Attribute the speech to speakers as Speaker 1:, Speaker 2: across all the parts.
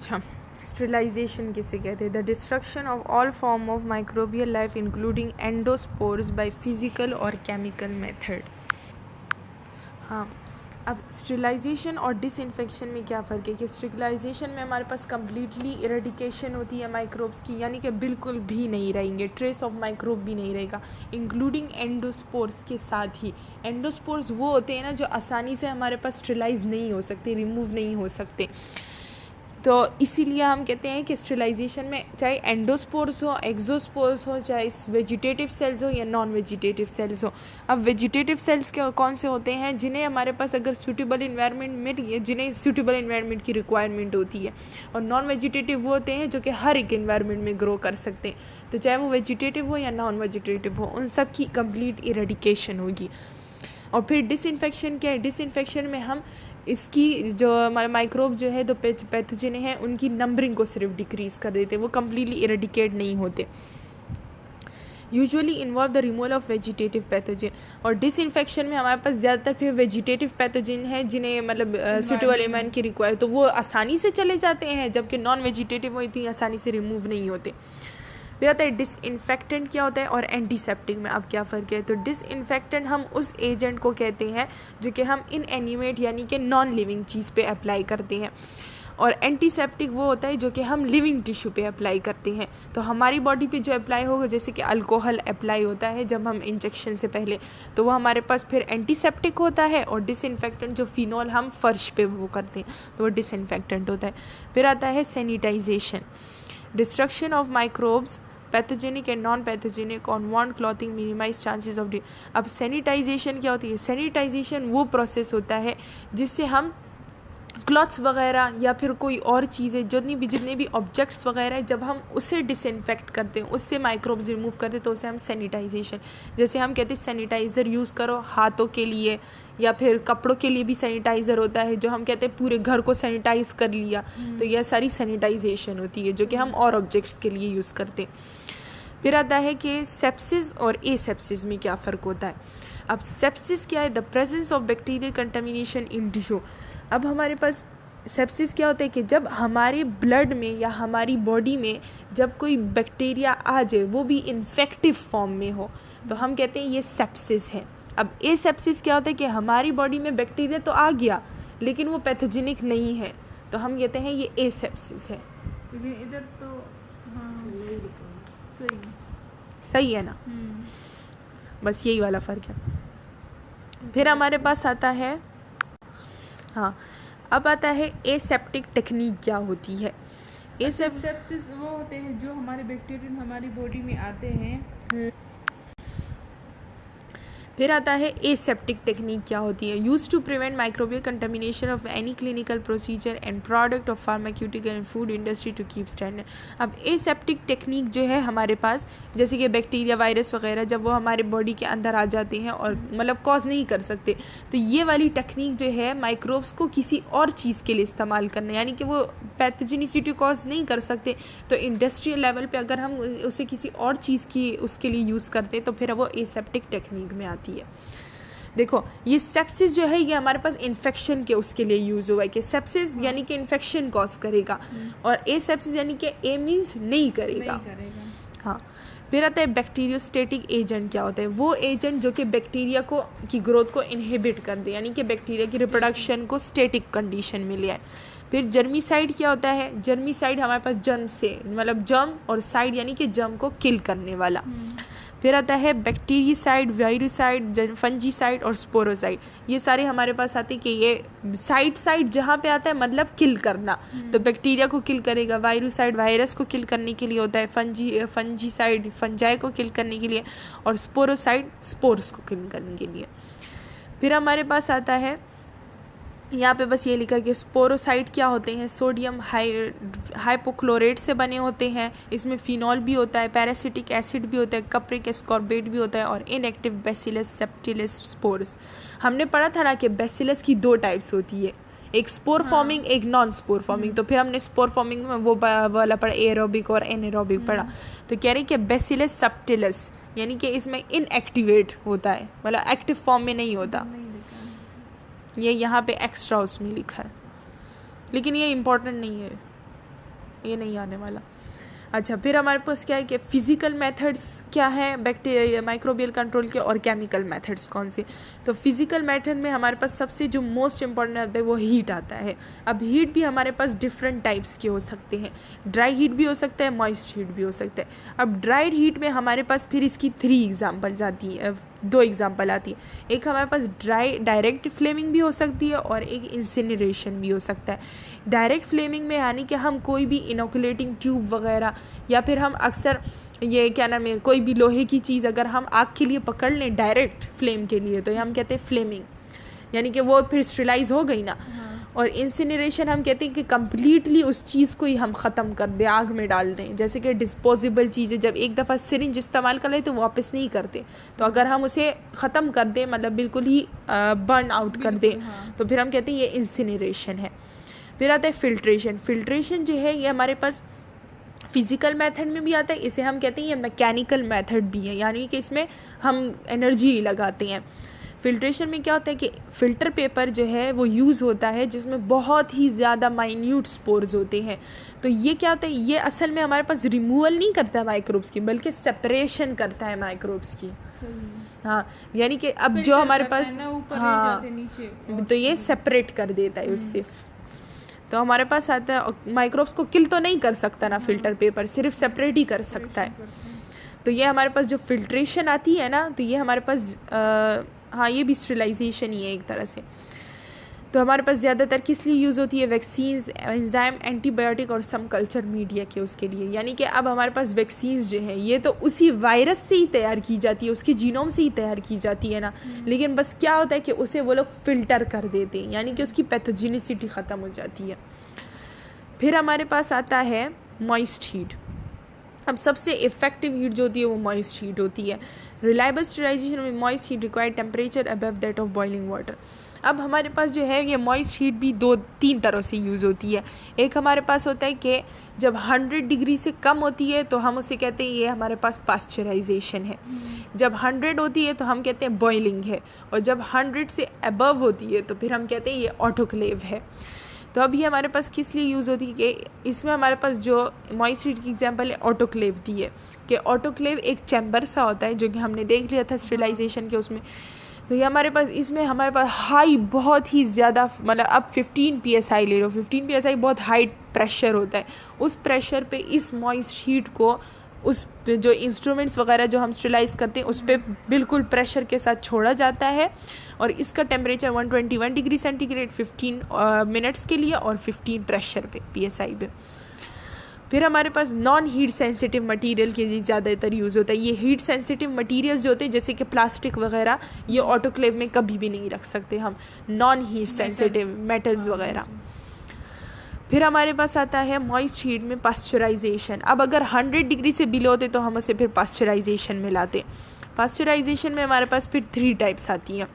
Speaker 1: अच्छा, स्टेरिलाइजेशन किसे कहते हैं? The destruction of all form of microbial life including endospores by physical और केमिकल मेथड। हाँ, अब स्टेरिलाइजेशन और डिसइंफेक्शन में क्या फ़र्क है कि स्टेरिलाइजेशन में हमारे पास कम्प्लीटली इरेडिकेशन होती है माइक्रोब्स की, यानी कि बिल्कुल भी नहीं रहेंगे, ट्रेस ऑफ माइक्रोब भी नहीं रहेगा, इंक्लूडिंग एंडोस्पोर्स के साथ ही। एंडोस्पोर्स वो होते हैं ना जो आसानी से हमारे पास स्टेरिलाइज नहीं हो सकते, रिमूव नहीं हो सकते, तो इसीलिए हम कहते हैं कि स्टेरिलाइजेशन में चाहे एंडोस्पोर्स हो, एक्सोस्पोर्स हो, चाहे वेजिटेटिव सेल्स हो या नॉन वेजिटेटिव सेल्स हो। अब वेजिटेटिव सेल्स के कौन से होते हैं? जिन्हें हमारे पास अगर सूटेबल इन्वायरमेंट मिल रही है, जिन्हें सूटेबल इन्वायरमेंट की रिक्वायरमेंट होती है, और नॉन वेजिटेटिव वो होते हैं जो कि हर एक इन्वायरमेंट में ग्रो कर सकते हैं। तो चाहे वो वेजिटेटिव हो या नॉन वेजिटेटिव हो, उन सब की कंप्लीट इरेडिकेशन होगी। और फिर डिसइंफेक्शन क्या है? डिसइंफेक्शन में हम इसकी जो माइक्रोब जो है, तो पैथोजन है, उनकी नंबरिंग को सिर्फ डिक्रीज़ कर देते हैं, वो कम्प्लीटली इरेडिकेट नहीं होते। Usually involve the removal of vegetative pathogen. और डिसइंफेक्शन में हमारे पास ज़्यादातर फिर वेजिटेटिव पैथोजन है जिन्हें मतलब सूटेबल इम्यून की रिक्वायर, तो वो आसानी से चले जाते हैं, जबकि नॉन वेजिटेटिव वो इतनी आसानी से रिमूव नहीं होते। फिर आता है डिसइंफेक्टेंट क्या होता है और एंटीसेप्टिक में अब क्या फ़र्क है? तो डिसइंफेक्टेंट हम उस एजेंट को कहते हैं जो कि हम इनएनिमेट यानी कि नॉन लिविंग चीज़ पे अप्लाई करते हैं, और एंटीसेप्टिक वो होता है जो कि हम लिविंग टिश्यू पे अप्लाई करते हैं। तो हमारी बॉडी पे जो अप्लाई होगा, जैसे कि अल्कोहल अप्लाई होता है जब हम इंजेक्शन से पहले, तो वो हमारे पास फिर एंटीसेप्टिक होता है, और डिसइंफेक्टेंट जो फिनॉल हम फर्श पे वो करते हैं तो वो डिसइंफेक्टेंट होता है। फिर आता है sanitization, destruction of microbes pathogenic and non pathogenic on want clothing minimise chances of. अब सैनिटाइजेशन क्या होती है? सैनिटाइजेशन वो प्रोसेस होता है जिससे हम क्लॉथ्स वगैरह या फिर कोई और चीज़ें, जितने भी ऑब्जेक्ट्स वगैरह, जब हम उसे डिसइंफेक्ट करते हैं, उससे माइक्रोब्स रिमूव करते हैं, तो उसे हम सैनिटाइजेशन, जैसे हम कहते हैं सैनिटाइज़र यूज़ करो हाथों के लिए, या फिर कपड़ों के लिए भी सैनिटाइज़र होता है, जो हम कहते हैं पूरे घर को सैनिटाइज कर लिया, तो यह सारी सैनिटाइजेशन होती है जो कि हम और ऑब्जेक्ट्स के लिए यूज़ करते हैं। फिर आता है कि सेप्सिस और एसेप्सिस में क्या फ़र्क होता है। अब सेप्सिस क्या है? The presence of bacterial contamination in tissue. अब हमारे पास सेप्सिस क्या होता है कि जब हमारे ब्लड में या हमारी बॉडी में जब कोई बैक्टीरिया आ जाए, वो भी इन्फेक्टिव फॉर्म में हो, तो हम कहते हैं ये सेप्सिस है। अब एसेप्सिस क्या होता है कि हमारी बॉडी में बैक्टीरिया तो आ गया लेकिन वो पैथोजेनिक नहीं है, तो हम कहते हैं ये एसेप्सिस है।
Speaker 2: लेकिन इधर तो
Speaker 1: सही है ना? बस यही वाला फ़र्क है। फिर हमारे पास आता है, हाँ, अब आता है एसेप्टिक टेक्निक क्या होती है।
Speaker 2: एसेप्सिस वो होते हैं जो हमारे बैक्टीरिया हमारी बॉडी में आते हैं।
Speaker 1: फिर आता है एसेप्टिक टेक्निक क्या होती है। Use to prevent microbial contamination of any clinical procedure and product of pharmaceutical and food industry to keep standard. अब एसेप्टिक टेक्निक जो है हमारे पास, जैसे कि बैक्टीरिया, वायरस वगैरह जब वो हमारे बॉडी के अंदर आ जाते हैं और मतलब कॉज नहीं कर सकते, तो ये वाली टेक्निक जो है माइक्रोब्स को किसी और चीज़ के लिए इस्तेमाल करना, यानी कि वो पैथोजेनिसिटी कॉज नहीं कर सकते, तो इंडस्ट्रियल लेवल पे अगर हम उसे किसी और चीज़ की उसके लिए यूज़ करते तो फिर वो एसेप्टिक टेक्निक में आती है। देखो, ये सेप्सिस जो है ये हमारे पास इन्फेक्शन के उसके लिए यूज हुआ है कि सेप्सिस यानी कि इन्फेक्शन कॉज करेगा, और एसेप्सिस यानी कि ए मींस नहीं करेगा। हाँ। फिर आता है बैक्टीरियोस्टेटिक एजेंट क्या होता है। वो एजेंट जो कि बैक्टीरिया को की ग्रोथ को इनहिबिट कर दे, यानी कि बैक्टीरिया की रिप्रोडक्शन को स्टेटिक कंडीशन में ले आए। फिर जर्मीसाइड क्या होता है। जर्मीसाइड हमारे पास जर्म से मतलब जर्म, और साइड यानी कि जर्म को किल करने वाला। फिर आता है बैक्टीरियासाइड, वायरुसाइड, फंजीसाइड और स्पोरोसाइड। ये सारे हमारे पास आते हैं कि ये साइड जहाँ पे आता है मतलब किल करना, तो बैक्टीरिया को किल करेगा। वायरुसाइड वायरस को किल करने के लिए होता है, फंजीसाइड फंजाई को किल करने के लिए, और स्पोरोसाइड स्पोर्स को किल करने के लिए। फिर हमारे पास आता है यहाँ पे बस ये लिखा कि स्पोरोसाइड क्या होते हैं। सोडियम हाइपोक्लोरेट से बने होते हैं, इसमें फिनॉल भी होता है, पैरासिटिक एसिड भी होता है, कप्रिक एस्कॉर्बेट भी होता है, और इनएक्टिव बैसिलस सेप्टिलस स्पोर्स। हमने पढ़ा था ना कि बैसिलस की 2 टाइप्स होती है, एक स्पोर फॉर्मिंग, एक नॉन स्पोर फॉर्मिंग। तो फिर हमने स्पोर फॉर्मिंग में वो वाला पढ़ा, एरोबिक और एनेरोबिक पढ़ा। तो कह रहे हैं कि बैसिलस सेप्टिलस यानी कि इसमें इनएक्टिवेट होता है, मतलब एक्टिव फॉर्म में नहीं होता। ये यहाँ पे एक्स्ट्रा उसमें लिखा है, लेकिन ये इम्पोर्टेंट नहीं है। ये नहीं आने वाला। अच्छा, फिर हमारे पास क्या है कि फिज़िकल मेथड्स क्या है बैक्टीरिया माइक्रोबियल कंट्रोल के, और केमिकल मेथड्स कौन से। तो फिज़िकल मेथड में हमारे पास सबसे जो मोस्ट इम्पॉर्टेंट आता है वो हीट आता है। अब हीट भी हमारे पास डिफरेंट टाइप्स के हो सकते हैं, ड्राई हीट भी हो सकता है, मॉइस्ट हीट भी हो सकता है। अब ड्राइड हीट में हमारे पास फिर इसकी 3 एग्जाम्पल्स आती है, 2 एग्जाम्पल आती है। एक हमारे पास डायरेक्ट फ्लेमिंग भी हो सकती है और एक इंसिनरेशन भी हो सकता है। डायरेक्ट फ्लेमिंग में यानी कि हम कोई भी इनोकुलेटिंग ट्यूब वगैरह, या फिर हम अक्सर ये क्या नाम है, कोई भी लोहे की चीज़ अगर हम आग के लिए पकड़ लें डायरेक्ट फ्लेम के लिए, तो ये हम कहते हैं फ्लेमिंग, यानी कि वो फिर स्टेरिलाइज हो गई ना। और इंसिनरेशन हम कहते हैं कि कम्प्लीटली उस चीज़ को ही हम ख़त्म कर दें, आग में डाल दें। जैसे कि डिस्पोजेबल चीज़ें जब एक दफ़ा सिरिंज इस्तेमाल कर ले तो वापस नहीं करते, तो अगर हम उसे ख़त्म कर दें, मतलब बिल्कुल ही बर्न आउट कर दें, तो फिर हम कहते हैं ये इंसिनरेशन है। फिर आता है फिल्ट्रेशन। फिल्ट्रेशन जो है ये हमारे पास फिज़िकल मेथड में भी आता है, इसे हम कहते हैं ये मैकेनिकल मेथड भी है, यानी कि इसमें हम एनर्जी लगाते हैं। फिल्ट्रेशन में क्या होता है कि फ़िल्टर पेपर जो है वो यूज़ होता है जिसमें बहुत ही ज़्यादा माइन्यूट स्पोर्स होते हैं। तो ये क्या होता है, ये असल में हमारे पास रिमूवल नहीं करता है माइक्रोब्स की, बल्कि सेपरेशन करता है माइक्रोब्स की। हाँ, यानी कि अब जो हमारे पास, हाँ, तो ये सेपरेट कर देता है उससे। तो हमारे पास आता है माइक्रोब्स को किल तो नहीं कर सकता ना फिल्टर पेपर, सिर्फ सेपरेट ही कर सकता है। तो ये हमारे पास जो फिल्ट्रेशन आती है ना, तो ये हमारे पास हाँ, ये भी स्टेरिलाइजेशन ही है एक तरह से। तो हमारे पास ज़्यादातर किस लिए यूज़ होती है, वैक्सीन्स, एंजाइम, एंटीबायोटिक और सम कल्चर मीडिया के उसके लिए। यानी कि अब हमारे पास वैक्सीन्स जो है ये तो उसी वायरस से ही तैयार की जाती है, उसके जीनोम से ही तैयार की जाती है ना, लेकिन बस क्या होता है कि उसे वो लोग फ़िल्टर कर देते हैं, यानी कि उसकी पैथोजेनिसिटी ख़त्म हो जाती है। फिर हमारे पास आता है मॉइस्ट हीट। अब सबसे इफेक्टिव हीट जो होती है वो मॉइस्ट हीट होती है। रिलायबल स्टेरिलाइजेशन में moist heat require temperature above that of boiling water. अब हमारे पास जो है ये मॉइस्ट हीट भी 2-3 तरह से यूज़ होती है। एक हमारे पास होता है कि जब 100 डिग्री से कम होती है तो हम उसे कहते हैं ये हमारे पास पास्चराइजेशन है। जब 100 होती है तो हम कहते हैं बॉइलिंग है, और जब 100 से अबव होती है तो फिर हम कहते हैं ये ऑटोक्लेव है। तो अब ये हमारे पास किस लिए यूज़ होती है कि इसमें हमारे पास जो मॉइस्ट हीट की एग्जांपल है ऑटोक्लेव दी है, कि ऑटोक्लेव एक चैम्बर सा होता है जो कि हमने देख लिया था स्टेरिलाइजेशन के उसमें। तो ये हमारे पास इसमें हमारे पास हाई, बहुत ही ज़्यादा, मतलब अब 15 PSI ले लो, 15 PSI बहुत हाई प्रेशर होता है। उस प्रेशर पे इस मॉइस्ट हीट को उस जो इंस्ट्रूमेंट्स वगैरह जो हम स्टेरिलाइज करते हैं उस पर बिल्कुल प्रेशर के साथ छोड़ा जाता है, और इसका टेम्परेचर 121 डिग्री सेंटीग्रेड 15 मिनट्स के लिए और 15 प्रेशर पे PSI पे। फिर हमारे पास नॉन हीट सेंसिटिव मटेरियल के लिए ज़्यादातर यूज़ होता है। ये हीट सेंसिटिव मटेरियल्स जो होते हैं जैसे कि प्लास्टिक वगैरह, ये ऑटोक्लेव में कभी भी नहीं रख सकते हम, नॉन हीट सेंसिटिव मेटल्स वगैरह। फिर हमारे पास आता है मॉइस्ट हीट में पास्चराइजेशन। अब अगर 100 डिग्री से बिलो होते तो हम उसे फिर पास्चराइजेशन में लाते। पास्चराइजेशन में हमारे पास फिर 3 टाइप्स आती हैं।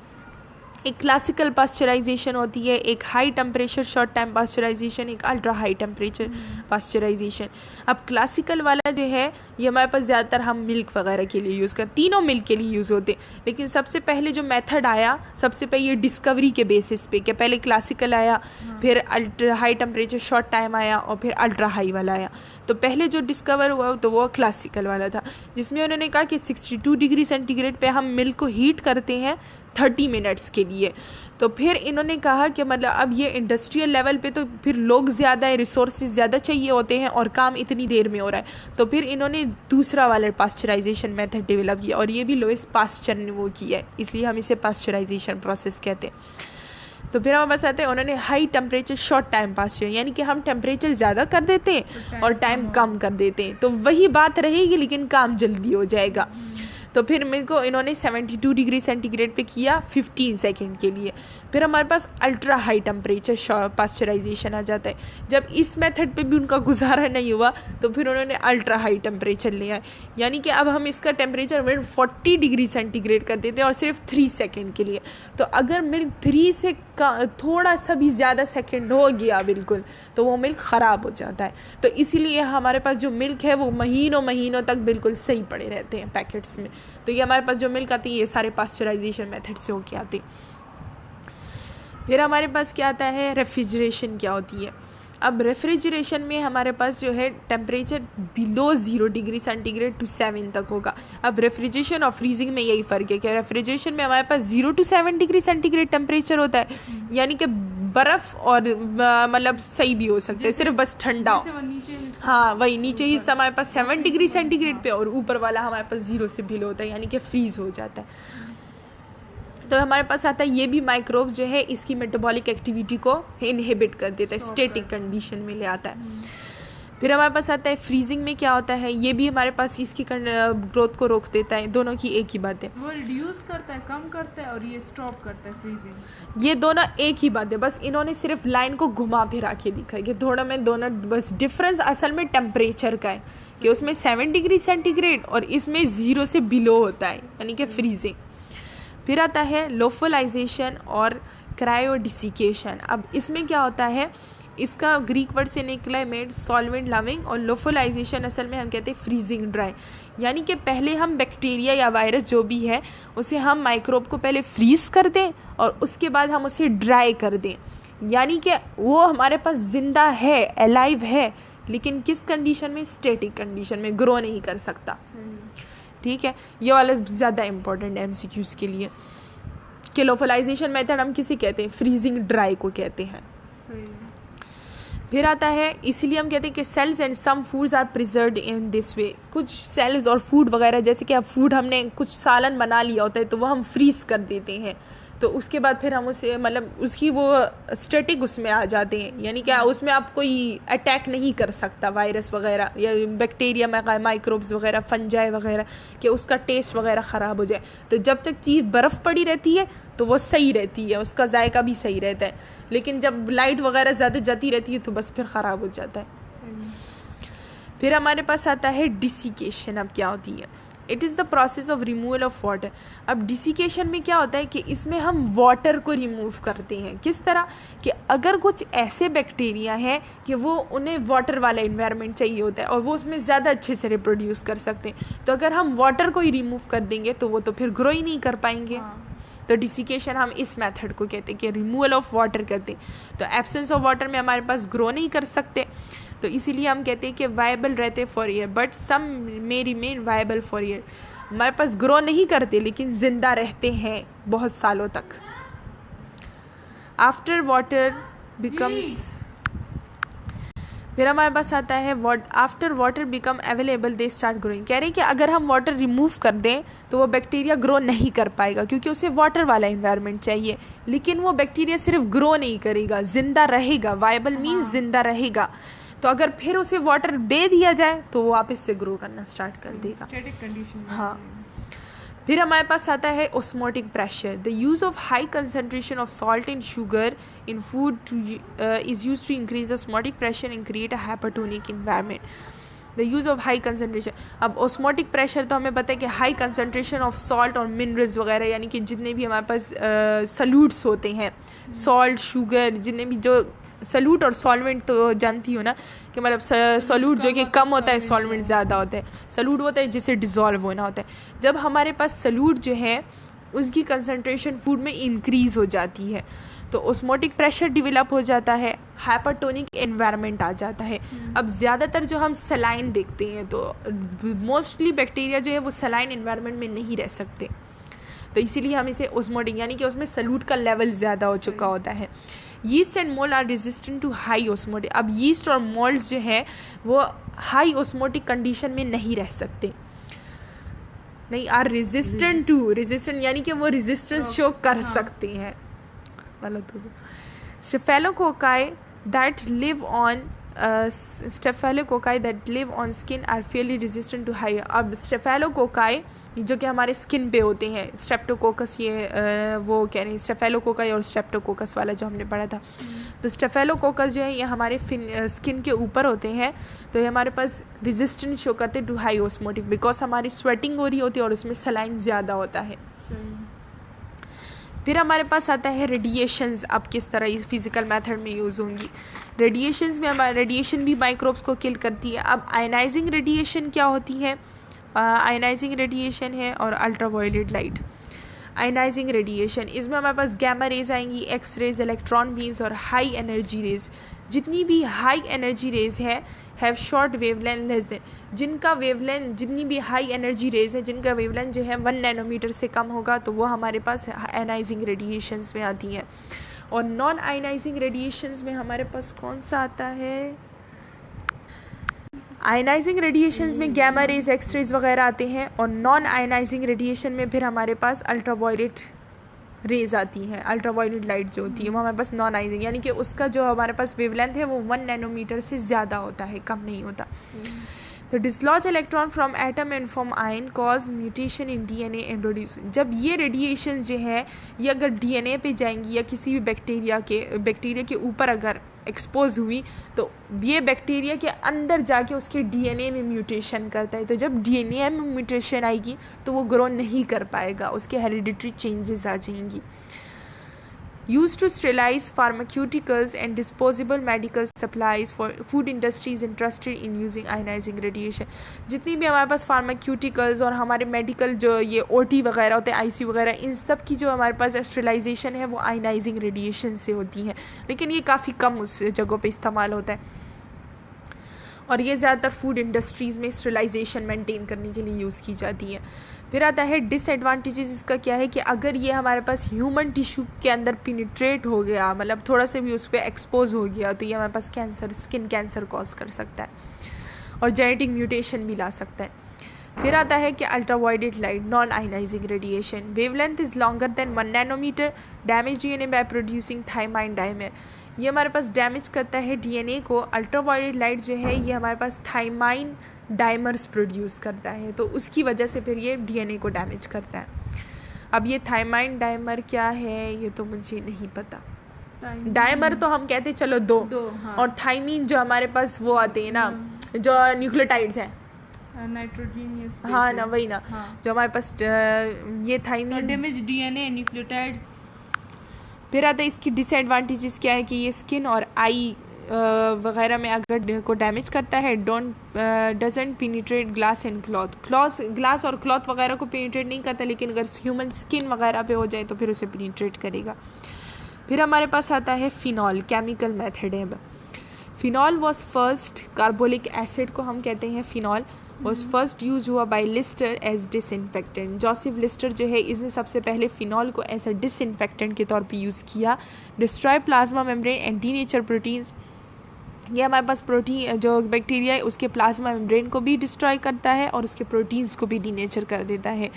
Speaker 1: एक क्लासिकल पास्चराइजेशन होती है, एक high temperature short time pasteurization, एक अल्ट्रा हाई टेम्परेचर पास्चराइजेशन। अब क्लासिकल वाला जो है ये हमारे पास ज़्यादातर हम मिल्क वगैरह के लिए यूज़ करते, तीनों मिल्क के लिए यूज़ होते। लेकिन सबसे पहले जो मेथड आया, सबसे पहले ये डिस्कवरी के बेसिस पे, कि पहले क्लासिकल आया, फिर ultra high temperature short time आया, और फिर अल्ट्रा हाई वाला आया। तो पहले जो डिस्कवर हुआ तो वो क्लासिकल वाला था, जिसमें उन्होंने कहा कि 62 डिग्री सेंटीग्रेड पे हम मिल्क को हीट करते हैं 30 मिनट्स के लिए। तो फिर इन्होंने कहा कि मतलब अब ये इंडस्ट्रियल लेवल पे तो फिर लोग ज़्यादा है, रिसोर्सेज ज़्यादा चाहिए होते हैं, और काम इतनी देर में हो रहा है। तो फिर इन्होंने दूसरा वाला पास्चराइजेशन मेथड डेवलप किया, और ये भी लोइस पास्चर ने वो किया है, इसलिए हम इसे पास्चराइजेशन प्रोसेस कहते हैं। तो फिर हमारे पास आते हैं उन्होंने high temperature short time pasteur, यानी कि हम टेम्परेचर ज़्यादा कर देते हैं और टाइम कम कर देते हैं, तो वही बात रहेगी लेकिन काम जल्दी हो जाएगा। तो फिर मेरे को इन्होंने 72 डिग्री सेंटीग्रेड पे किया 15 सेकंड के लिए। फिर हमारे पास अल्ट्रा हाई टेम्परेचर पास्चराइजेशन आ जाता है। जब इस मेथड पे भी उनका गुजारा नहीं हुआ तो फिर उन्होंने अल्ट्रा हाई टेम्परेचर लिया है, यानी कि अब हम इसका टेम्परेचर 140 डिग्री सेंटीग्रेड कर देते हैं, और सिर्फ 3 सेकेंड के लिए। तो अगर मिल्क 3 से थोड़ा सा भी ज़्यादा सेकेंड हो गया बिल्कुल, तो वो मिल्क ख़राब हो जाता है। तो इसीलिए हमारे पास जो मिल्क है वो महीनों महीनों तक बिल्कुल सही पड़े रहते हैं पैकेट्स में। तो ये हमारे पास जो मिल्क आती है ये सारे पास्चराइजेशन मेथड से होके आते। फिर हमारे पास क्या आता है, रेफ्रिजरेशन क्या होती है। अब रेफ्रिजरेशन में हमारे पास जो है temperature below 0 degree centigrade to 7 तक होगा। अब रेफ्रिजरेशन और फ्रीजिंग में यही फ़र्क है कि रेफ्रिजरेशन में हमारे पास 0 to 7 डिग्री सेंटीग्रेड टेम्परेचर होता है, यानी कि बर्फ़ और मतलब सही भी हो सकता है, सिर्फ बस ठंडा हो। हाँ, वही नीचे हिस्सा हमारे पास 7 डिग्री सेंटीग्रेड पे और ऊपर वाला हमारे पास 0 से बिलो होता है, यानी कि फ्रीज़ हो जाता है। तो हमारे पास आता है ये भी माइक्रोब्स जो है इसकी मेटाबॉलिक एक्टिविटी को इनहिबिट कर देता है, स्टैटिक कंडीशन में ले आता है। फिर हमारे पास आता है फ्रीजिंग में क्या होता है, ये भी हमारे पास इसकी ग्रोथ को रोक देता है। दोनों की एक ही बात है,
Speaker 2: वो रिड्यूस करता है, कम करता है, और ये स्टॉप करता है फ्रीजिंग।
Speaker 1: ये दोनों एक ही बात है, बस इन्होंने सिर्फ लाइन को घुमा फिरा के लिखा है कि दोनों बस डिफरेंस असल में टेम्परेचर का है कि उसमें 7 डिग्री सेंटीग्रेड और इसमें 0 से बिलो होता है, यानी कि फ्रीजिंग। फिर आता है लोफलाइजेशन और क्रायोडिसिकेशन। अब इसमें क्या होता है, इसका ग्रीक वर्ड से निकला है मेड सॉल्वेंट लविंग, और लोफलाइजेशन असल में हम कहते हैं फ्रीजिंग ड्राई, यानी कि पहले हम बैक्टीरिया या वायरस जो भी है उसे हम माइक्रोब को पहले फ्रीज कर दें और उसके बाद हम उसे ड्राई कर दें, यानी कि वो हमारे पास जिंदा है, अलाइव है, लेकिन किस कंडीशन में, स्टैटिक कंडीशन में, ग्रो नहीं कर सकता। ठीक है, ये वाला ज़्यादा इंपॉर्टेंट है एमसीक्यूज़ के लिए कि लोफलाइजेशन मेथड हम किसी कहते हैं, फ्रीजिंग ड्राई को कहते हैं। फिर आता है, इसीलिए हम कहते हैं कि cells and some foods are preserved in this way. कुछ सेल्स और फूड वगैरह, जैसे कि अब फूड हमने कुछ सालन बना लिया होता है तो वो हम फ्रीज कर देते हैं, तो उसके बाद फिर हम उसे मतलब उसकी वो स्टैटिक उसमें आ जाते हैं, यानी क्या उसमें आप कोई अटैक नहीं कर सकता, वायरस वगैरह या बैक्टीरिया माइक्रोब्स वगैरह, फंजाई वगैरह, कि उसका टेस्ट वगैरह ख़राब हो जाए। तो जब तक चीज़ बर्फ़ पड़ी रहती है तो वो सही रहती है, उसका जायका भी सही रहता है, लेकिन जब लाइट वगैरह ज़्यादा जाती रहती है तो बस फिर ख़राब हो जाता है। फिर हमारे पास आता है डिसिकेशन। अब क्या होती है, it is the process of removal of water. अब डिसिकेशन में क्या होता है कि इसमें हम वाटर को रिमूव करते हैं। किस तरह कि अगर कुछ ऐसे बैक्टीरिया हैं कि वो उन्हें वाटर वाला इन्वायरमेंट चाहिए होता है और वो उसमें ज़्यादा अच्छे से रिप्रोड्यूस कर सकते हैं, तो अगर हम वाटर को ही रिमूव कर देंगे तो वो तो फिर ग्रो ही नहीं कर पाएंगे। तो डिसिकेशन हम इस मेथड को कहते हैं कि रिमूवल ऑफ वाटर करते हैं। तो एब्सेंस ऑफ वाटर में हमारे पास ग्रो नहीं कर सकते, तो इसीलिए हम कहते हैं कि वायबल रहते for year, but some may remain viable for year. हमारे पास ग्रो नहीं करते लेकिन जिंदा रहते हैं बहुत सालों तक। आफ्टर वाटर बिकम्स, फिर हमारे पास आता है after water become available they start growing. कह रहे हैं कि अगर हम वाटर रिमूव कर दें तो वो बैक्टीरिया ग्रो नहीं कर पाएगा, क्योंकि उसे वाटर वाला इन्वायरमेंट चाहिए, लेकिन वो बैक्टीरिया सिर्फ ग्रो नहीं करेगा, जिंदा रहेगा। वायबल मीन्स जिंदा रहेगा। तो अगर फिर उसे वाटर दे दिया जाए तो वो वापस से ग्रो करना स्टार्ट कर देगा,
Speaker 2: स्टैटिक कंडीशन।
Speaker 1: हाँ। फिर हमारे पास आता है osmotic pressure. The use of high concentration of salt and sugar in food is use to increase osmotic pressure and create a hypertonic environment. The use of high concentration, अब osmotic pressure तो हमें पता है कि high concentration of salt और minerals वगैरह, यानी कि जितने भी हमारे पास सल्यूट्स होते हैं, सॉल्ट, शुगर, जितने भी जो सल्यूट और सॉल्वेंट तो जानती हो ना कि मतलब सल्यूट जो कि कम होता है, सॉल्वेंट ज़्यादा होता है। सल्यूट होता है जिसे डिज़ोल्व होना होता है। जब हमारे पास सल्यूट जो है उसकी कंसंट्रेशन फूड में इंक्रीज़ हो जाती है तो ऑस्मोटिक प्रेशर डेवलप हो जाता है, हाइपरटोनिक एनवायरनमेंट आ जाता है। अब ज़्यादातर जो हम सलाइन देखते हैं तो मोस्टली बैक्टीरिया जो है वो सलाइन एनवायरनमेंट में नहीं रह सकते, तो इसीलिए हम इसे ऑस्मोटिक, यानी कि उसमें सल्यूट का लेवल ज़्यादा हो चुका होता है। Yeast and mould are resistant to high osmotic. अब यीस्ट और मोल्ड्स जो है वो हाई ऑस्मोटिक कंडीशन में नहीं रह सकते, नहीं, आर रेजिस्टेंट टू, रेजिस्टेंट यानी कि वो रेजिस्टेंस शो कर सकते हैं। गलत हो गया। Staphylococci that live on staphylococci that live on skin are fairly resistant to high. अब स्टेफिलोकोकाई जो कि हमारे स्किन पे होते हैं, स्ट्रेप्टोकोकस, ये वो कह रहे हैं स्टेफिलोकोकाई और स्ट्रेप्टोकोकस वाला जो हमने पढ़ा था। तो स्टेफिलोकोकस जो है ये हमारे स्किन के ऊपर होते हैं, तो ये हमारे पास रेजिस्टेंस शो करते हैं टू हाई ऑस्मोटिक, बिकॉज हमारी स्वेटिंग हो रही होती है और उसमें सलाइन ज़्यादा होता है। फिर हमारे पास आता है रेडिएशंस। अब किस तरह इस फिजिकल मेथड में यूज़ होंगी। रेडिएशंस में हमारा रेडिएशन भी माइक्रोब्स को किल करती है। अब आयनाइजिंग रेडिएशन क्या होती है, आयनाइजिंग रेडिएशन है और अल्ट्रावायलेट लाइट। आयनाइजिंग रेडिएशन, इसमें हमारे पास गैमा रेज आएंगी, एक्स रेज, इलेक्ट्रॉन बीम्स और हाई एनर्जी रेज। जितनी भी हाई एनर्जी रेज है have short wavelength less than, जिनका वेवलेंथ, जितनी भी हाई एनर्जी रेज है जिनका वेवलेंथ जो है 1 नैनोमीटर से कम होगा तो वो हमारे पास आयनाइजिंग रेडिएशंस में आती हैं। और नॉन आयनाइजिंग रेडिएशंस में हमारे पास कौन सा आता है? आयनाइजिंग रेडिएशंस में गैमा रेज, एक्स रेज वगैरह आते हैं, और नॉन आयनाइजिंग रेडिएशन में फिर हमारे पास अल्ट्रावायलेट रेज आती हैं। अल्ट्रावायलेट लाइट जो होती है वो हमारे पास नॉन आयनाइजिंग, यानी कि उसका जो हमारे पास वेवलेंथ है वो 1 नैनोमीटर से ज़्यादा होता है, कम नहीं होता। तो dislodge electron from atom and from ion cause mutation in DNA and produce. जब ये रेडिएशन जो है ये अगर डीएनए पे जाएंगी या किसी भी बैक्टीरिया के ऊपर अगर एक्सपोज हुई तो ये बैक्टीरिया के अंदर जाके उसके डीएनए में म्यूटेशन करता है। तो जब डीएनए में म्यूटेशन आएगी तो वो ग्रो नहीं कर पाएगा, उसके हेरिडिटरी चेंजेस आ जाएंगी। Used to sterilize pharmaceuticals and disposable medical supplies for food industries interested in using ionizing radiation। जितनी भी हमारे पास फार्माक्यूटिकल्स और हमारे मेडिकल जो ये ओटी वगैरह होते हैं, आईसीयू वगैरह, इन सब की जो हमारे पास स्टेरिलाइजेशन है वो आयनाइजिंग रेडिएशन से होती है, लेकिन ये काफ़ी कम उस जगहों पे इस्तेमाल होता है। और ये ज़्यादातर फूड इंडस्ट्रीज़ में स्टेरिलाइजेशन मेंटेन करने के लिए यूज़ की जाती है। फिर आता है डिसएडवांटेजेस। इसका क्या है कि अगर ये हमारे पास ह्यूमन टिश्यू के अंदर पिनिट्रेट हो गया, मतलब थोड़ा सा भी उस पर एक्सपोज हो गया, तो ये हमारे पास कैंसर, स्किन कैंसर कॉज कर सकता है और जेनेटिक म्यूटेशन भी ला सकता है। फिर आता है कि ultraviolet light, non ionising radiation, wavelength is longer than 1 nanometre, damage DNA by producing thymine dimer. ये हमारे पास डैमेज करता है डीएनए को। अल्ट्रावायलेट लाइट जो है ये हमारे पास थायमाइन डाइमर्स प्रोड्यूस करता है, तो उसकी वजह से फिर ये डीएनए को डैमेज करता है। अब ये थायमाइन डाइमर क्या है ये तो मुझे नहीं पता। डाइमर तो हम कहते हैं चलो दो हाँ। और थाइमीन जो हमारे पास वो आते हैं ना जो न्यूक्लियोटाइड्स हैं,
Speaker 2: नाइट्रोजीनियस,
Speaker 1: हाँ ना, वही ना
Speaker 2: हाँ।
Speaker 1: जो हमारे पास ये थाइमीन
Speaker 2: डैमेज डीएनए, न्यूक्लियोटाइड्स।
Speaker 1: फिर आता है इसकी डिसएडवांटेजेस क्या है कि ये स्किन और आई वगैरह में अगर को डैमेज करता है। Doesn't penetrate glass and glass और क्लॉथ वगैरह को पेनिट्रेट नहीं करता, लेकिन अगर ह्यूमन स्किन वगैरह पे हो जाए तो फिर उसे पेनिट्रेट करेगा। फिर हमारे पास आता है फिनॉल, केमिकल मेथड है। Phenol was first, carbolic acid को हम कहते हैं फिनॉल, वॉज फर्स्ट यूज हुआ by Lister as disinfectant. Joseph Lister जो है इसने सबसे पहले फिनॉल को एज अ डिसइंफेक्टेंट के तौर पे यूज़ किया। Destroy plasma membrane and denature proteins, ये हमारे पास प्रोटीन जो बैक्टीरिया है उसके प्लाज्मा मेम्ब्रेन को भी डिस्ट्रॉय करता है और उसके प्रोटीन्स को भी डीनेचर कर देता है।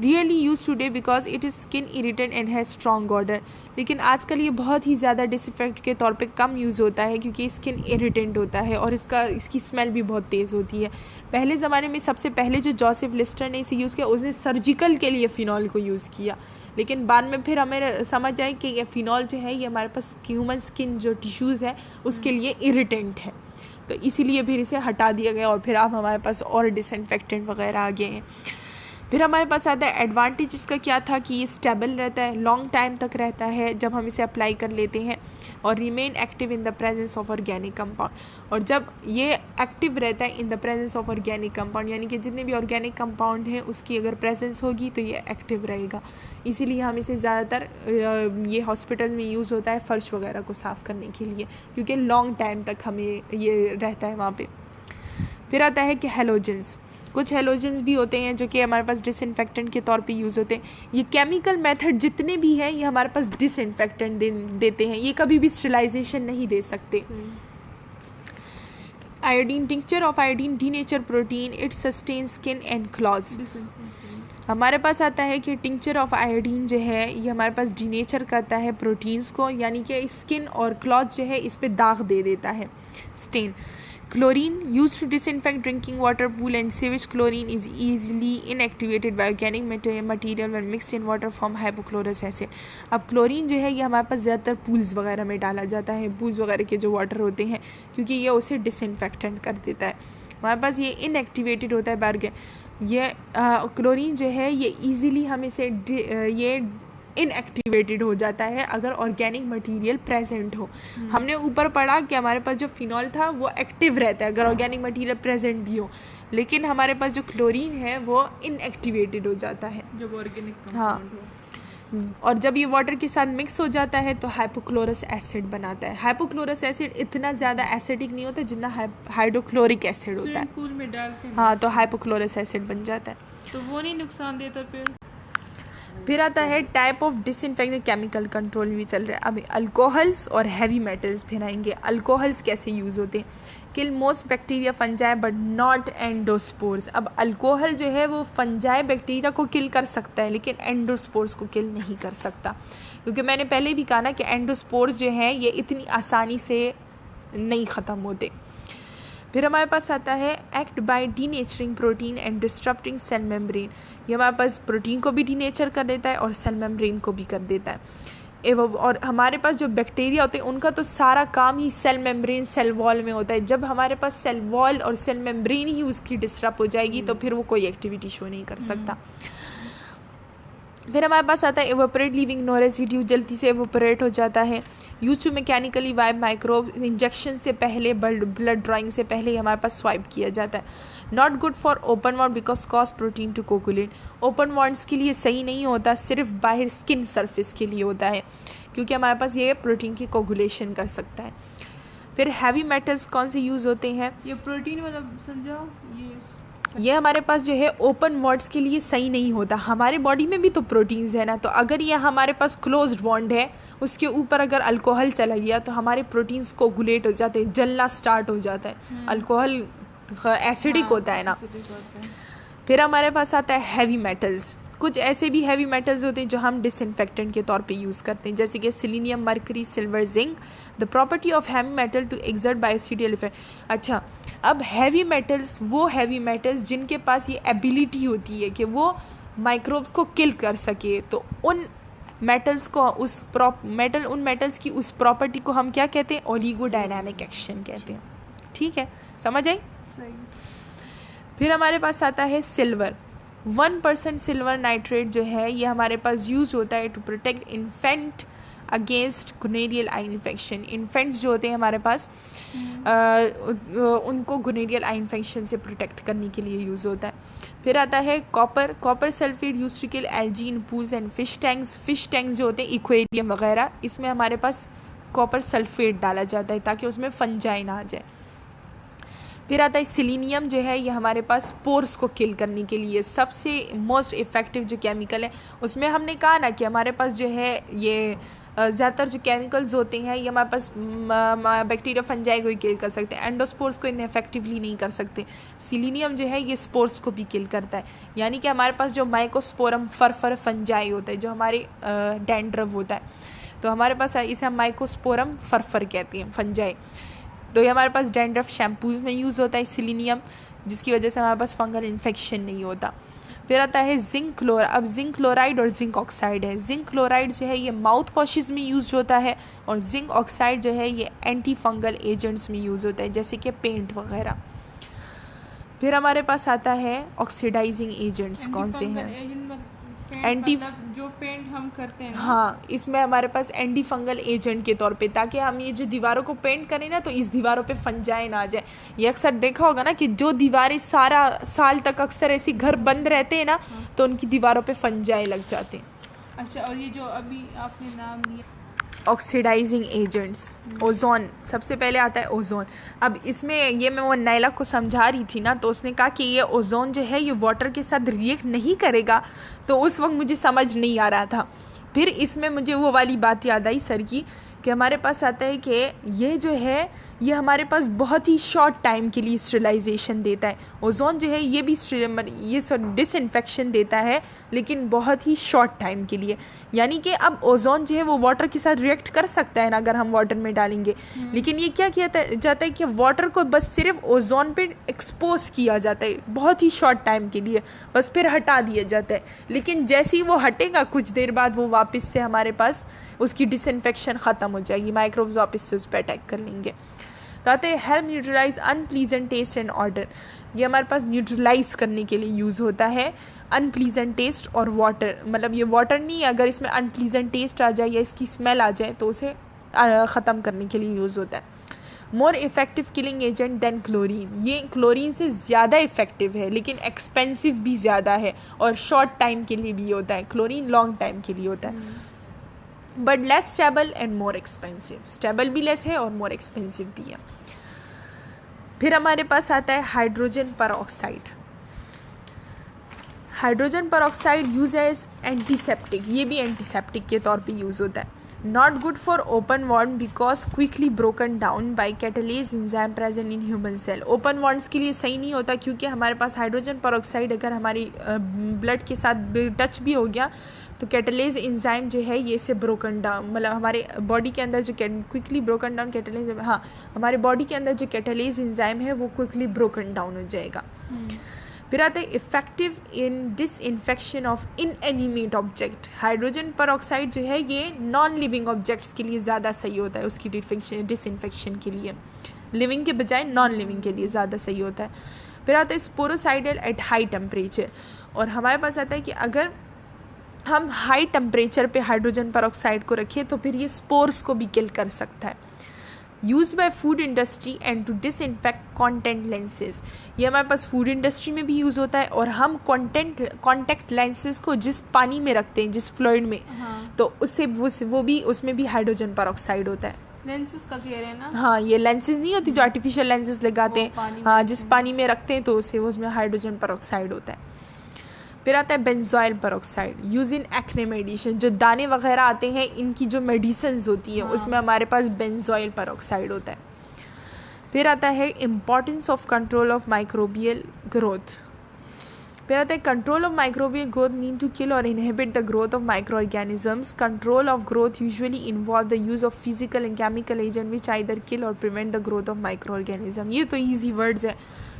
Speaker 1: Really use today because it is skin irritant and has strong order, लेकिन आजकल ये बहुत ही ज़्यादा डिसइंफेक्ट के तौर पे कम यूज़ होता है क्योंकि स्किन इरिटेंट होता है और इसकी स्मेल भी बहुत तेज़ होती है। पहले ज़माने में सबसे पहले जो जोसेफ लिस्टर ने इसे यूज़ किया उसने सर्जिकल के लिए फ़िनॉल को यूज़ किया, लेकिन बाद में फिर हमें समझ आए कि ये फ़िनॉल जो है ये हमारे पास ह्यूमन स्किन जो टिश्यूज़ है उसके लिए इरिटेंट है, तो इसीलिए फिर इसे हटा दिया गया और फिर अब हमारे पास और डिसइंफेक्टेंट वगैरह आ गए हैं। फिर हमारे पास आता है एडवांटेज इसका क्या था कि ये स्टेबल रहता है, लॉन्ग टाइम तक रहता है जब हम इसे अप्लाई कर लेते हैं, और remain active in the presence of organic compound. और जब ये एक्टिव रहता है in the presence of organic compound, यानी कि जितने भी ऑर्गेनिक कंपाउंड हैं उसकी अगर प्रेजेंस होगी तो ये एक्टिव रहेगा। इसीलिए हम इसे ज़्यादातर ये हॉस्पिटल्स में यूज़ होता है फर्श वगैरह को साफ़ करने के लिए, क्योंकि लॉन्ग टाइम तक हमें ये रहता है वहाँ पर। फिर आता है कि हेलोजेंस, कुछ हेलोजेंस भी होते हैं जो कि हमारे पास डिसइंफेक्टेंट के तौर पे यूज़ होते हैं। ये केमिकल मेथड जितने भी हैं ये हमारे पास डिसइंफेक्टेंट देते हैं, ये कभी भी स्टेरिलाइजेशन नहीं दे सकते। Iodine, tincture of iodine denature protein, it sustain skin and clothes. हमारे पास आता है कि टिंक्चर ऑफ आयोडीन जो है ये हमारे पास डीनेचर करता है प्रोटीन्स को, यानी कि स्किन और क्लॉथ जो है इस पर दाग दे देता है, stand. Chlorine used to disinfect drinking water, pool and sewage. Chlorine is easily inactivated by organic material when mixed in water from hypochlorous acid. अब क्लोरीन जो है ये हमारे पास ज़्यादातर पूल्स वगैरह में डाला जाता है, पूल्स वगैरह के जो वाटर होते हैं, क्योंकि ये उसे डिसइंफेक्टेंट कर देता है। हमारे पास ये इनएक्टिवेटेड होता है बारगे, ये क्लोरीन जो है ये ईजिली हमें से ये इनएक्टिवेटेड हो जाता है अगर ऑर्गेनिक मटेरियल प्रेजेंट हो। हमने ऊपर पढ़ा कि हमारे पास जो फिनॉल था वो एक्टिव रहता है अगर ऑर्गेनिक मटेरियल प्रेजेंट भी हो, लेकिन हमारे पास जो क्लोरीन है वो इनएक्टिवेटेड हो जाता है
Speaker 2: जब ऑर्गेनिक
Speaker 1: हाँ। और जब ये वाटर के साथ मिक्स हो जाता है तो हाइपोक्लोरस एसिड बनाता है। हाइपोक्लोरस एसिड इतना ज़्यादा एसिडिक नहीं होता जितना हाइड्रोक्लोरिक एसिड होता है।
Speaker 2: पूल में डालते हैं
Speaker 1: हाँ, तो हाइपोक्लोरस एसिड बन जाता है।
Speaker 2: तो वो नहीं नुकसान देता।
Speaker 1: फिर आता है type of disinfectant chemical control भी चल रहा है। अभी अल्कोहल्स और हैवी मेटल्स फिर आएंगे। अल्कोहल्स कैसे यूज़ होते हैं? Kill most bacteria fungi but not endospores. अब अल्कोहल जो है वो फंजाई बैक्टीरिया को किल कर सकता है लेकिन एंडोस्पोर्स को किल नहीं कर सकता, क्योंकि मैंने पहले भी कहा ना कि एंडोस्पोर्स जो है ये इतनी आसानी से नहीं ख़त्म होते। फिर हमारे पास आता है act by denaturing protein and disturbing cell membrane. ये हमारे पास प्रोटीन को भी डीनेचर कर देता है और सेल मेम्ब्रेन को भी कर देता है एवं। और हमारे पास जो बैक्टीरिया होते हैं उनका तो सारा काम ही सेल मेम्ब्रेन सेल वॉल में होता है। जब हमारे पास सेल वॉल और सेल मेम्ब्रेन ही उसकी डिस्टर्ब हो जाएगी तो फिर वो कोई एक्टिविटी शो नहीं कर सकता। फिर हमारे पास आता है एवोपरेट लीविंग नो रेसिड्यू, जल्दी से एवोपरेट हो जाता है। Use to mechanically wipe microbe, injection से पहले ब्लड ड्राइंग से पहले हमारे पास स्वाइप किया जाता है। Not good for open wound because cause protein to coagulate. Open wounds के लिए सही नहीं होता, सिर्फ बाहर स्किन सरफेस के लिए होता है क्योंकि हमारे पास ये प्रोटीन की कोगुलेशन कर सकता है। फिर हैवी मेटल्स कौन से यूज़ होते हैं?
Speaker 2: ये प्रोटीन वाला समझाओ।
Speaker 1: ये हमारे पास जो है ओपन वॉन्ड्स के लिए सही नहीं होता। हमारे बॉडी में भी तो प्रोटीन्स है ना, तो अगर ये हमारे पास क्लोज्ड वॉन्ड है उसके ऊपर अगर अल्कोहल चला गया तो हमारे प्रोटीन्स कोगुलेट हो जाते हैं, जलना स्टार्ट हो जाता है। अल्कोहल एसिडिक होता है ना। फिर हमारे पास आता है हैवी मेटल्स। कुछ ऐसे भी हैवी मेटल्स होते हैं जो हम डिसइंफेक्टेंट के तौर पे यूज़ करते हैं, जैसे कि selenium, mercury, silver, zinc. The property of heavy metal to exert biocidal effect. अच्छा, अब हैवी मेटल्स वो हैवी मेटल्स जिनके पास ये एबिलिटी होती है कि वो माइक्रोब्स को किल कर सके, तो उन मेटल्स को उन मेटल्स की उस प्रॉपर्टी को हम क्या कहते हैं? ओलिगोडायनामिक एक्शन कहते हैं। ठीक है, समझ आई?
Speaker 2: सही।
Speaker 1: फिर हमारे पास आता है सिल्वर। 1% सिल्वर नाइट्रेट जो है ये हमारे पास यूज़ होता है to protect infant against gonorrheal eye infection. Infants जो होते हैं हमारे पास उनको गुनेरियल आई इन्फेक्शन से प्रोटेक्ट करने के लिए यूज़ होता है। फिर आता है copper. Copper sulphate use to kill algae in pools and fish tanks. Fish tanks जो होते हैं इक्वेरियम वगैरह, इसमें हमारे पास कॉपर सल्फेट डाला जाता है ताकि उसमें फंजाई ना आ जाए। फिर आता है सिलीनियम जो है ये हमारे पास स्पोर्स को किल करने के लिए सबसे मोस्ट इफ़ेक्टिव जो केमिकल है। उसमें हमने कहा ना कि हमारे पास जो है ये ज़्यादातर जो केमिकल्स होते हैं ये हमारे पास बैक्टीरिया फंजाई को ही किल कर सकते हैं, एंडोस्पोर्स को इन्हें इफेक्टिवली नहीं कर सकते। सिलीनियम जो है ये स्पोर्स को भी किल करता है, यानी कि हमारे पास जो माइकोस्पोरम फर फंजाई होता है जो हमारे डैंड्रफ होता है, तो हमारे पास इसे हम माइकोस्पोरम फर कहते हैं फंजाई। तो ये हमारे पास डैंड्रफ शैम्पूज में यूज़ होता है सिलीनियम, जिसकी वजह से हमारे पास फंगल इन्फेक्शन नहीं होता। फिर आता है जिंक क्लोराइड। अब जिंक क्लोराइड और जिंक ऑक्साइड है। जिंक क्लोराइड जो है ये माउथ वॉशेज़ में यूज़ होता है और जिंक ऑक्साइड जो है ये एंटी फंगल एजेंट्स में यूज़ होता है जैसे कि पेंट वगैरह। फिर हमारे पास आता है ऑक्सीडाइजिंग एजेंट्स कौन से हैं?
Speaker 2: एंटी जो पेंट हम करते हैं ना,
Speaker 1: हाँ, इसमें हमारे पास एंटी फंगल एजेंट के तौर पे, ताकि हम ये जो दीवारों को पेंट करें ना तो इस दीवारों पे फंजाई ना आ जाए। ये अक्सर देखा होगा ना कि जो दीवारें सारा साल तक अक्सर ऐसी घर बंद रहते हैं ना, तो उनकी दीवारों पे फंजाई लग जाते हैं।
Speaker 2: अच्छा, और ये जो अभी आपने नाम लिया
Speaker 1: ऑक्सीडाइजिंग एजेंट्स, ओजोन सबसे पहले आता है ओजोन। अब इसमें ये मैं वो नाइला को समझा रही थी ना, तो उसने कहा कि ये ओजोन जो है ये वाटर के साथ रिएक्ट नहीं करेगा, तो उस वक्त मुझे समझ नहीं आ रहा था। फिर इसमें मुझे वो वाली बात याद आई सर की कि हमारे पास आता है कि ये जो है ये हमारे पास बहुत ही शॉर्ट टाइम के लिए स्टरलाइजेशन देता है। ओजोन जो है ये भी ये डिसइंफेक्शन देता है लेकिन बहुत ही शॉर्ट टाइम के लिए, यानी कि अब ओजोन जो है वो वाटर के साथ रिएक्ट कर सकता है ना अगर हम वाटर में डालेंगे, लेकिन ये क्या किया जाता है कि वाटर को बस सिर्फ ओजोन पे एक्सपोज किया जाता है बहुत ही शॉर्ट टाइम के लिए, बस फिर हटा दिया जाता है। लेकिन जैसे ही वो हटेगा कुछ देर बाद वो वापस से हमारे पास उसकी डिसइंफेक्शन ख़त्म हो जाएगी, माइक्रोब्स वापस से उस पर अटैक कर लेंगे। तो आते हैं help neutralise unpleasant taste and odour. ये हमारे पास न्यूट्रलाइज करने के लिए यूज़ होता है अनप्लीजेंट टेस्ट और वाटर, मतलब ये वाटर नहीं, अगर इसमें अनप्लीजेंट टेस्ट आ जाए या इसकी स्मेल आ जाए तो उसे ख़त्म करने के लिए यूज़ होता है। More effective killing agent than chlorine, ये क्लोरीन से ज़्यादा इफेक्टिव है लेकिन एक्सपेंसिव भी ज़्यादा है और शॉर्ट टाइम के लिए भी होता है, क्लोरीन लॉन्ग टाइम के लिए होता है, but less stable and more expensive, stable भी लेस है और मोर एक्सपेंसिव भी है। फिर हमारे पास आता है hydrogen peroxide. Hydrogen peroxide use as antiseptic, ये भी एंटीसेप्टिक के तौर पे यूज़ होता है। Not good for open wound because quickly broken down by catalase enzyme present in human cell. Open wounds के लिए सही नहीं होता क्योंकि हमारे पास हाइड्रोजन परऑक्साइड अगर हमारी ब्लड के साथ टच भी हो गया तो कैटलेज एंजाइम जो है ये से ब्रोकन डाउन, मतलब हमारे बॉडी के अंदर जो क्विकली ब्रोकन डाउन कैटलेज, हाँ हमारे बॉडी के अंदर जो कैटलेज एंजाइम है वो क्विकली ब्रोकन डाउन हो जाएगा। फिर आता है effective in disinfection of inanimate object. Hydrogen peroxide जो है ये नॉन लिविंग ऑब्जेक्ट्स के लिए ज़्यादा सही होता है उसकी डिसइंफेक्शन के लिए, लिविंग के बजाय नॉन लिविंग के लिए ज़्यादा सही होता है। फिर आता है स्पोरोसाइडल एट हाई टेम्परेचर, और हमारे पास आता है कि अगर हम हाई टेम्परेचर पे हाइड्रोजन परऑक्साइड को रखें तो फिर ये स्पोर्स को भी किल कर सकता है। Use by food industry and to disinfect contact lenses, ये हमारे पास फूड इंडस्ट्री में भी यूज़ होता है और हम कॉन्टेक्ट लेंसेज को जिस पानी में रखते हैं, जिस फ्लूइड में,
Speaker 2: हाँ।
Speaker 1: तो उससे वो भी उसमें भी हाइड्रोजन परऑक्साइड होता है।
Speaker 2: लेंसेज का कह रहे हैं ना?
Speaker 1: हाँ, ये लेंसेज नहीं होती जो आर्टिफिशियल लेंसेज लगाते हैं, हाँ जिस पानी में रखते हैं तो उसमें हाइड्रोजन परऑक्साइड होता है। फिर आता है benzoyl peroxide, use in acne medicine, जो दाने वगैरह आते हैं इनकी जो मेडिसिन होती है उसमें हमारे पास बेंजोइल परऑक्साइड होता है। फिर आता है importance of control of microbial growth. फिर आता है control of microbial growth mean to kill और inhibit the growth of micro organisms. Control of growth usually involve the use of physical and chemical agent which either kill और prevent the growth of micro organism. ये तो easy words है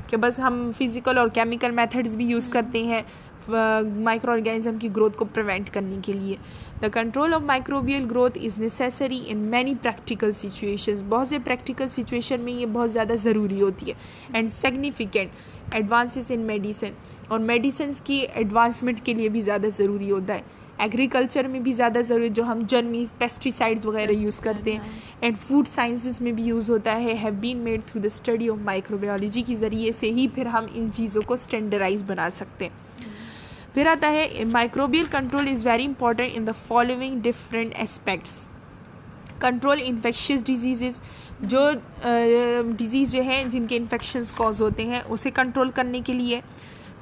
Speaker 1: कि बस हम physical और chemical methods भी use करते हैं माइक्रो ऑर्गेनिज्म की ग्रोथ को प्रिवेंट करने के लिए। The control of microbial growth is necessary in many practical situations, बहुत से प्रैक्टिकल सिचुएशन में ये बहुत ज़्यादा ज़रूरी होती है। And significant advances in medicine, और मेडिसिन की एडवांसमेंट के लिए भी ज़्यादा ज़रूरी होता है। एग्रीकल्चर में भी ज़्यादा ज़रूरी, जो हम जर्मी पेस्टिसाइड्स वगैरह यूज़ करते हैं। एंड फूड साइंसेस में भी यूज़ होता है, have been made through the study of microbiology के ज़रिए से ही फिर हम इन चीज़ों को स्टैंडर्डाइज बना सकते हैं। फिर आता है microbial control is very important in the following different aspects. Control infectious disease, जो डिजीज़ जो हैं जिनके इन्फेक्शंस कॉज होते हैं उसे कंट्रोल करने के लिए।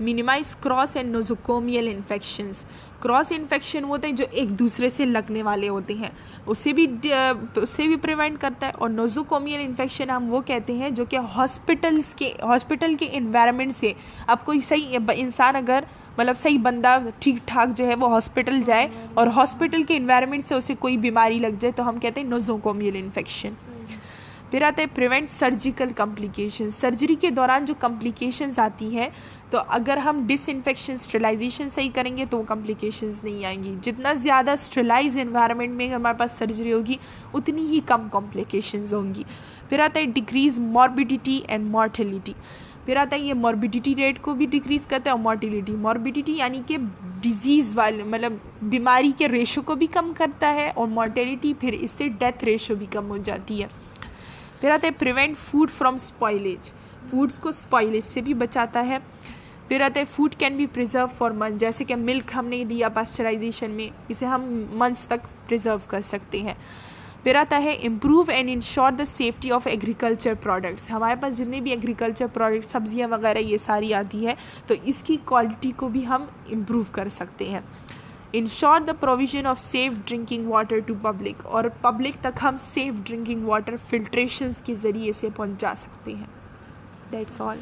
Speaker 1: Minimise cross and nosocomial infections, cross infection होते हैं जो एक दूसरे से लगने वाले होते हैं, उससे भी प्रिवेंट करता है। और नोजोकोमियल इन्फेक्शन हम वो कहते हैं जो कि हॉस्पिटल के इन्वायरमेंट से, अब कोई सही इंसान अगर मतलब सही बंदा ठीक ठाक जो है वो हॉस्पिटल जाए और हॉस्पिटल के इन्वायरमेंट से उसे कोई बीमारी लग जाए तो हम कहते हैं नोजोकोमियल इन्फेक्शन। फिर आता है प्रिवेंट सर्जिकल कॉम्प्लिकेशन, सर्जरी के दौरान जो कॉम्प्लिकेशंस आती हैं तो अगर हम डिसइंफेक्शन स्टेलाइजेशन सही करेंगे तो वो कॉम्प्लिकेशंस नहीं आएंगी। जितना ज़्यादा स्टेलाइज एनवायरनमेंट में हमारे पास सर्जरी होगी उतनी ही कम कॉम्प्लिकेशंस होंगी। फिर आता है डिक्रीज मॉर्बिडिटी एंड मॉर्टेलिटी, फिर आता है ये मॉर्बिडिटी रेट को भी डिक्रीज़ करता है और मॉर्बिडिटी यानी कि डिजीज़ वाले मतलब बीमारी के रेशो को भी कम करता है, और मॉर्टेलिटी फिर इससे डेथ रेशो भी कम हो जाती है। फिर आता है prevent food from spoilage, foods को स्पॉइलेज से भी बचाता है। फिर आता है food can be preserve for month, जैसे कि मिल्क हमने दिया पास्चराइजेशन में, इसे हम मंथ्स तक प्रिजर्व कर सकते हैं। फिर आता है improve and ensure the safety of agriculture products, हमारे पास जितने भी एग्रीकल्चर प्रोडक्ट्स सब्जियां वगैरह ये सारी आती है तो इसकी क्वालिटी को भी हम इम्प्रूव कर सकते हैं। Ensure the provision of safe drinking water to public, और पब्लिक तक हम सेफ ड्रिंकिंग वाटर फिल्ट्रेशंस के ज़रिए से पहुंचा सकते हैं। That's all.